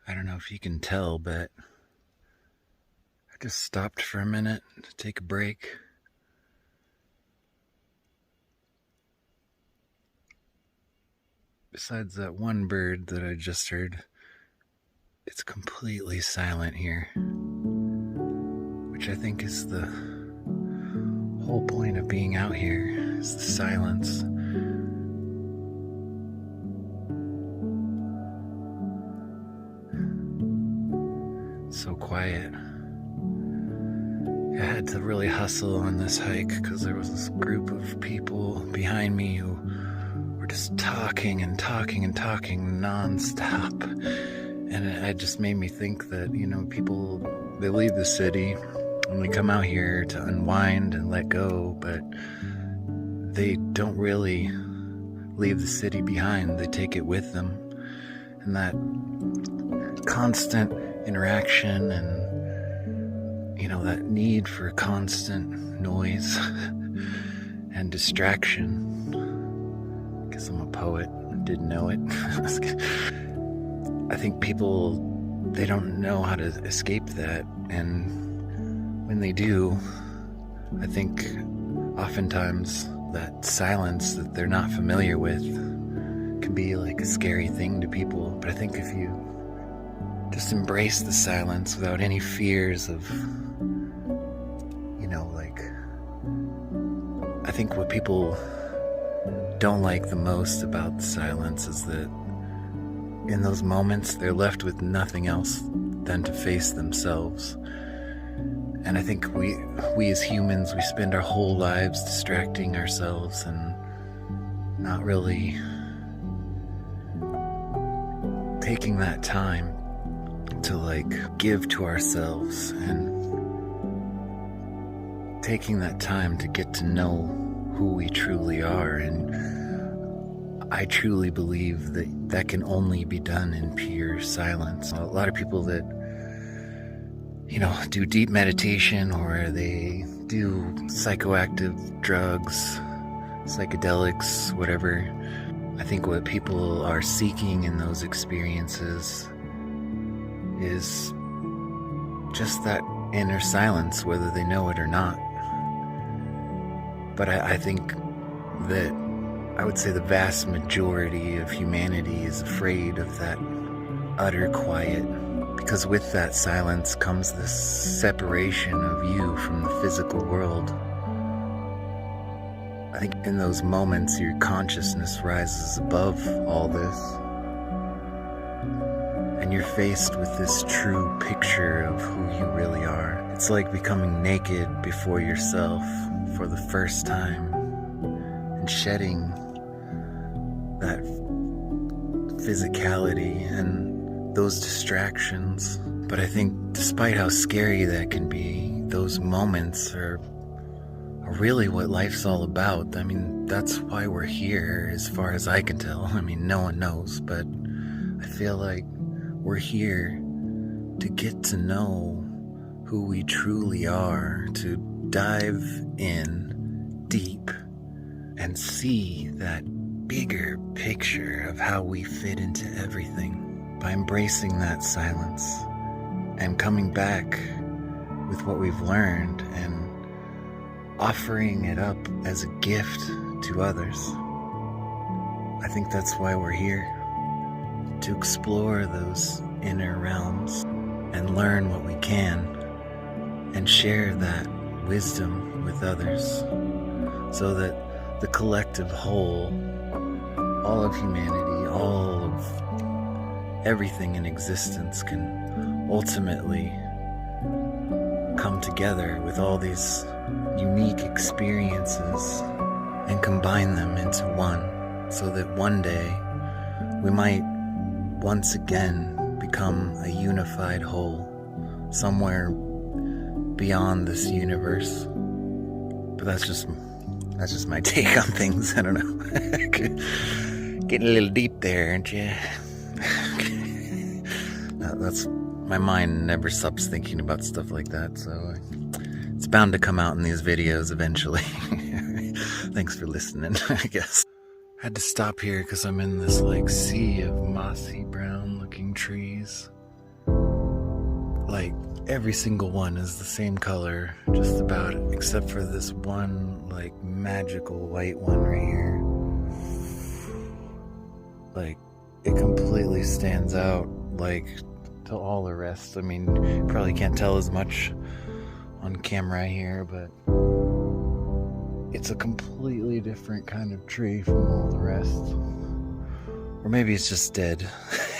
I don't know if you can tell, but I just stopped for a minute to take a break. Besides that one bird that I just heard, it's completely silent here, which I think is the whole point of being out here, is the silence. It's so quiet. I had to really hustle on this hike because there was this group of people behind me who were just talking and talking and talking nonstop. And it just made me think that, people, they leave the city and they come out here to unwind and let go, but they don't really leave the city behind. They take it with them. And that constant interaction and that need for constant noise and distraction. I guess I'm a poet. I didn't know it. I think people, they don't know how to escape that, and when they do, I think oftentimes that silence that they're not familiar with can be like a scary thing to people. But I think if you just embrace the silence without any fears of, I think what people don't like the most about the silence is that in those moments they're left with nothing else than to face themselves. And I think we as humans, we spend our whole lives distracting ourselves and not really taking that time to give to ourselves and taking that time to get to know who we truly are. And I truly believe that can only be done in pure silence. A lot of people that do deep meditation, or they do psychoactive drugs, psychedelics, whatever, I think what people are seeking in those experiences is just that inner silence, whether they know it or not. But I think that I would say the vast majority of humanity is afraid of that utter quiet, because with that silence comes this separation of you from the physical world. I think in those moments your consciousness rises above all this, and you're faced with this true picture of who you really are. It's like becoming naked before yourself for the first time and shedding that physicality and those distractions. But I think despite how scary that can be, those moments are really what life's all about. I mean, that's why we're here, as far as I can tell. I mean, no one knows, but I feel like we're here to get to know who we truly are, to dive in deep and see that bigger picture of how we fit into everything. By embracing that silence and coming back with what we've learned and offering it up as a gift to others. I think that's why we're here, to explore those inner realms and learn what we can and share that wisdom with others, so that the collective whole, all of humanity, all of everything in existence can ultimately come together with all these unique experiences and combine them into one, so that one day we might once again become a unified whole somewhere beyond this universe. But that's just my take on things. I don't know. Getting a little deep there, aren't you? That's my mind never stops thinking about stuff like that, so it's bound to come out in these videos eventually. Thanks for listening, I guess. I had to stop here because I'm in this sea of mossy brown looking trees. like every single one is the same color, just about, except for this one like magical white one right here. Like it completely stands out like to all the rest. I mean, you probably can't tell as much on camera here, but it's a completely different kind of tree from all the rest. Or maybe it's just dead.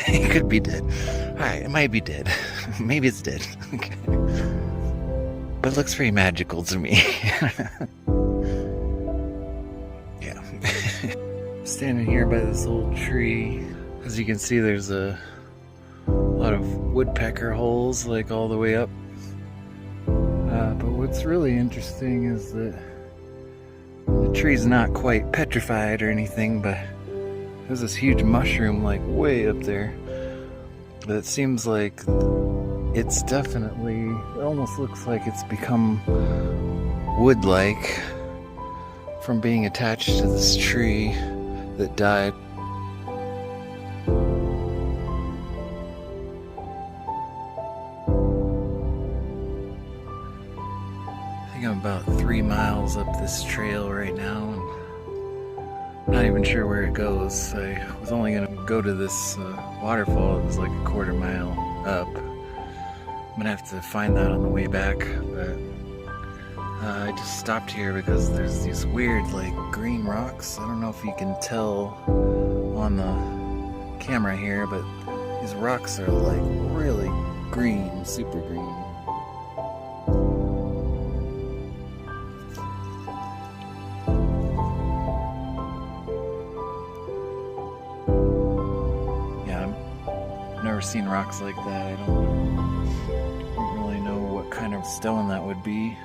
It could be dead. Alright, it might be dead. Maybe it's dead. Okay. But it looks pretty magical to me. Yeah. Standing here by this old tree. As you can see, there's a lot of woodpecker holes like all the way up. But what's really interesting is that the tree's not quite petrified or anything, but there's this huge mushroom like way up there. But it seems like it's definitely, it almost looks like it's become wood-like from being attached to this tree that died. I think I'm about 3 miles up this trail right now, and I'm not even sure where it goes. I was only gonna go to this waterfall. It was like a 1/4 mile up. I'm gonna have to find that on the way back, but I just stopped here because there's these weird like green rocks. I don't know if you can tell on the camera here, but these rocks are like really green, super green. Never seen rocks like that. I don't really know what kind of stone that would be.